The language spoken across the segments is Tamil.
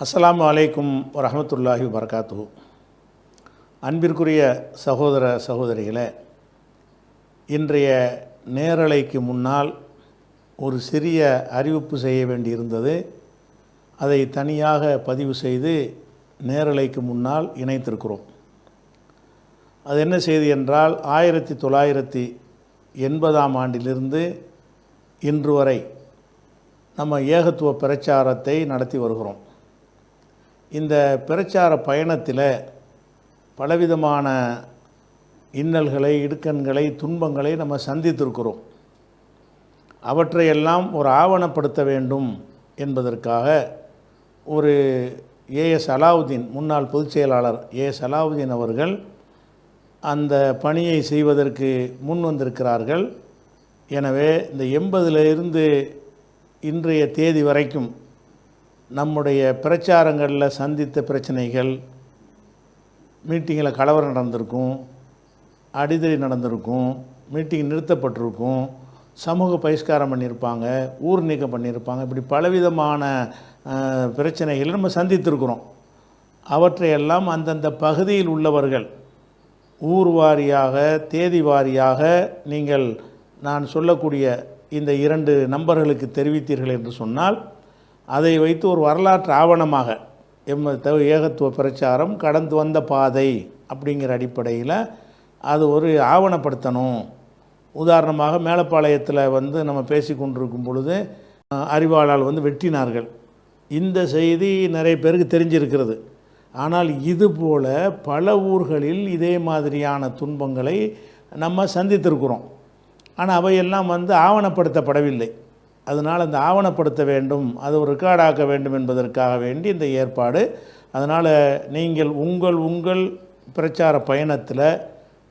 அஸ்ஸலாமு அலைக்கும் வரஹ்மத்துல்லாஹி வபரகாத்துஹு. அன்பிற்குரிய சகோதர சகோதரிகளே, இன்றைய நேரலைக்கு முன்னால் ஒரு சிறிய அறிவிப்பு செய்ய வேண்டியிருந்தது. அதை தனியாக பதிவு செய்து நேரலைக்கு முன்னால் இணைத்திருக்கிறோம். அது என்ன செய்தி என்றால், 1980ஆம் ஆண்டிலிருந்து இன்று வரை நம்ம ஏகத்துவ பிரச்சாரத்தை நடத்தி வருகிறோம். இந்த பிரச்சார பயணத்தில் பலவிதமான இன்னல்களை, இடுக்கண்களை, துன்பங்களை நம்ம சந்தித்திருக்கிறோம். அவற்றையெல்லாம் ஒரு ஆவணப்படுத்த வேண்டும் என்பதற்காக ஒரு ஏஎஸ் அலாவுதீன், முன்னாள் பொதுச் செயலாளர் ஏஎஸ் அலாவுதீன் அவர்கள் அந்த பணியை செய்வதற்கு முன் வந்திருக்கிறார்கள். எனவே இந்த 80லிருந்து இன்றைய தேதி வரைக்கும் நம்முடைய பிரச்சாரங்களில் சந்தித்த பிரச்சனைகள், மீட்டிங்கில் கலவரம் நடந்திருக்கும், அடிதடி நடந்திருக்கும், மீட்டிங் நிறுத்தப்பட்டிருக்கும், சமூக பகிஷ்காரம் பண்ணியிருப்பாங்க, ஊர் நீக்கம் பண்ணியிருப்பாங்க. இப்படி பலவிதமான பிரச்சனைகளை நம்ம சந்தித்திருக்கிறோம். அவற்றையெல்லாம் அந்தந்த பகுதியில் உள்ளவர்கள் ஊர் வாரியாக, தேதி வாரியாக நீங்கள் நான் சொல்லக்கூடிய இந்த 2 நம்பர்களுக்கு தெரிவித்தீர்கள் என்று சொன்னால், அதை வைத்து ஒரு வரலாற்று ஆவணமாக ஏகத்துவ பிரச்சாரம் கடந்து வந்த பாதை அப்படிங்கிற அடிப்படையில் அது ஒரு ஆவணப்படுத்தணும். உதாரணமாக மேலப்பாளையத்தில் நம்ம பேசி கொண்டிருக்கும் பொழுது அறிவாளால் வெட்டினார்கள். இந்த செய்தி நிறைய பேருக்கு தெரிஞ்சிருக்கிறது. ஆனால் இதுபோல் பல ஊர்களில் இதே மாதிரியான துன்பங்களை நம்ம சந்தித்திருக்கிறோம். ஆனால் அவையெல்லாம் ஆவணப்படுத்தப்படவில்லை. அதனால் அந்த ஆவணப்படுத்த வேண்டும், அது ஒரு ரெக்கார்டாக்க வேண்டும் என்பதற்காக வேண்டி இந்த ஏற்பாடு. அதனால் நீங்கள் உங்கள் பிரச்சார பயணத்தில்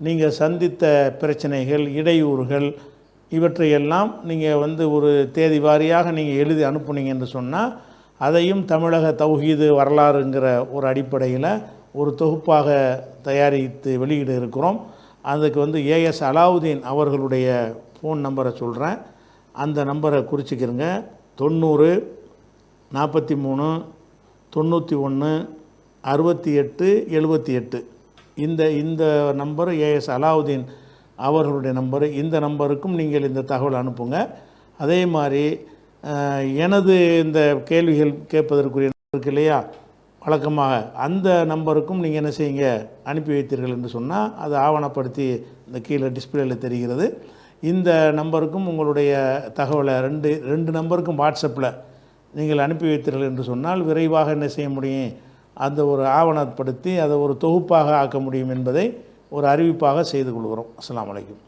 நீங்கள் சந்தித்த பிரச்சனைகள், இடையூறுகள், இவற்றையெல்லாம் நீங்கள் ஒரு தேதி வாரியாக நீங்கள் எழுதி அனுப்புனீங்க என்று சொன்னால், அதையும் தமிழக தௌஹீது வரலாறுங்கிற ஒரு அடிப்படையில் ஒரு தொகுப்பாக தயாரித்து வெளியிட இருக்கிறோம். அதுக்கு ஏஎஸ் அலாவுதீன் அவர்களுடைய ஃபோன் நம்பரை சொல்கிறேன். அந்த நம்பரை குறிச்சிக்கிறங்க. 90 43 91 68 78. இந்த நம்பரு ஏஎஸ் அலாவுதீன் அவர்களுடைய நம்பரு. இந்த நம்பருக்கும் நீங்கள் இந்த தகவல் அனுப்புங்க. அதே மாதிரி எனது இந்த கேள்விகள் கேட்பதற்குரிய இருக்கு இல்லையா, வழக்கமாக அந்த நம்பருக்கும் நீங்கள் என்ன செய்யுங்க, அனுப்பி வைத்தீர்கள் என்று சொன்னால் அதை ஆவணப்படுத்தி இந்த கீழே டிஸ்பிளேயில் தெரிகிறது. இந்த நம்பருக்கும் உங்களுடைய தகவலை ரெண்டு நம்பருக்கும் வாட்ஸ்அப்பில் நீங்கள் அனுப்பி வைத்தீர்கள் என்று சொன்னால் விரைவாக என்ன செய்ய முடியும், அந்த ஒரு ஆவணப்படுத்தி அதை ஒரு தொகுப்பாக ஆக்க முடியும் என்பதை ஒரு அறிவிப்பாக செய்து கொள்கிறோம். அஸ்ஸலாமு அலைக்கும்.